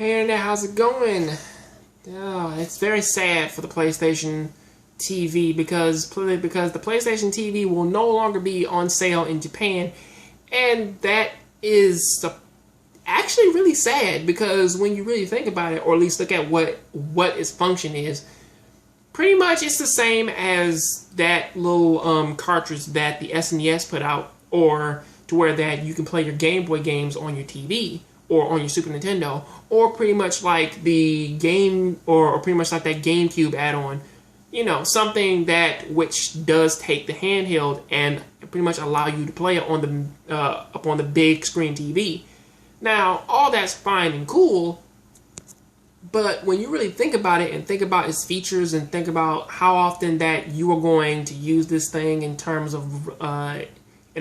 Hey there, how's it going? Oh, it's very sad for the PlayStation TV because the PlayStation TV will no longer be on sale in Japan, and that is actually really sad because when you really think about it, or at least look at what its function is, pretty much it's the same as that little cartridge that the SNES put out, or to where that you can play your Game Boy games on your TV or on your Super Nintendo, or pretty much like the game, or pretty much like that GameCube add-on. You know, something that which does take the handheld and pretty much allow you to play it on the up on the big screen TV. Now, all that's fine and cool, but when you really think about it and think about its features and think about how often that you are going to use this thing in terms of and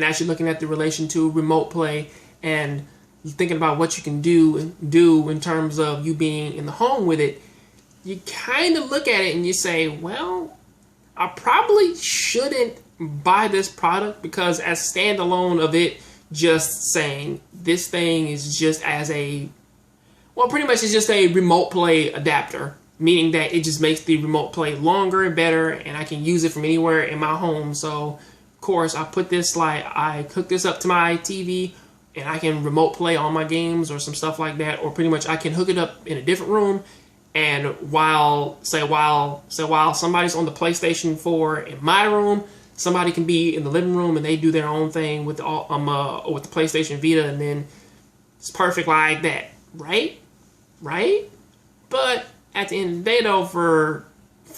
actually looking at the relation to remote play and thinking about what you can do in terms of you being in the home with it, you kind of look at it and you say, well, I probably shouldn't buy this product, because as standalone of it just saying this thing is just as a, well, pretty much it's just a remote play adapter, meaning that it just makes the remote play longer and better, and I can use it from anywhere in my home. So, of course, I hook this up to my TV, and I can remote play all my games or some stuff like that, or pretty much I can hook it up in a different room, and while somebody's on the PlayStation 4 in my room, somebody can be in the living room and they do their own thing with the PlayStation Vita, and then it's perfect like that, right? But at the end of the day, though, for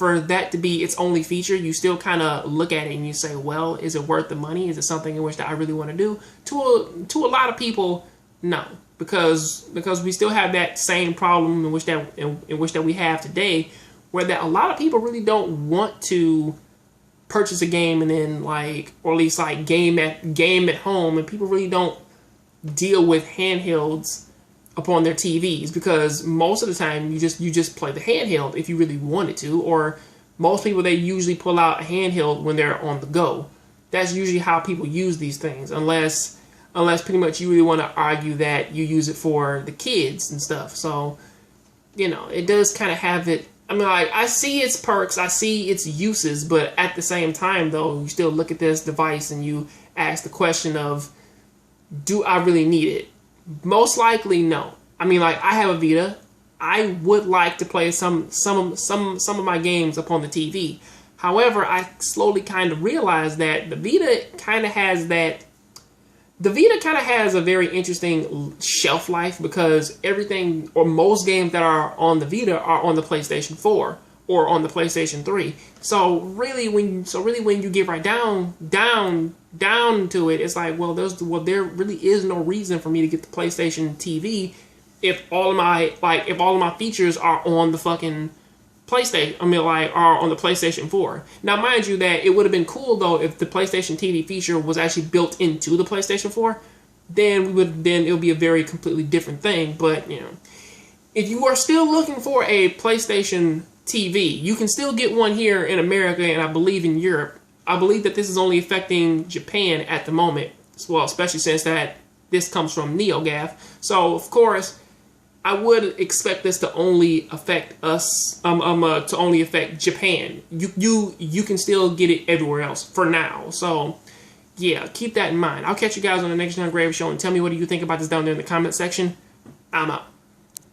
that to be its only feature, you still kind of look at it and you say, well, is it worth the money? Is it something in which that I really want to do? To a lot of people, no, because we still have that same problem in which that we have today, where that a lot of people really don't want to purchase a game and then or at least game at home, and people really don't deal with handhelds upon their TVs, because most of the time you just play the handheld if you really wanted to, or most people, they usually pull out a handheld when they're on the go. That's usually how people use these things, unless pretty much you really want to argue that you use it for the kids and stuff. So, you know, it does kind of have it. I mean, I see its perks, I see its uses, but at the same time, though, you still look at this device and you ask the question of, do I really need it? Most likely, no. I mean, I have a Vita. I would like to play some of my games upon the TV. However, I slowly kind of realized that the Vita kind of has a very interesting shelf life, because everything, or most games that are on the Vita are on the PlayStation 4 or on the PlayStation 3. So really when you get right down to it, it's like, well, there really is no reason for me to get the PlayStation TV if all of my features are on the fucking PlayStation. I mean, are on the PlayStation 4. Now, mind you, that it would have been cool though if the PlayStation TV feature was actually built into the PlayStation 4. Then it would be a very completely different thing. But you know, if you are still looking for a PlayStation TV, you can still get one here in America, and I believe in Europe. I believe that this is only affecting Japan at the moment. Well, especially since that this comes from NeoGAF. So of course, I would expect this to only affect us, to only affect Japan. You can still get it everywhere else for now. So yeah, keep that in mind. I'll catch you guys on the next Jongravesshow, and tell me what do you think about this down there in the comment section. I'm out.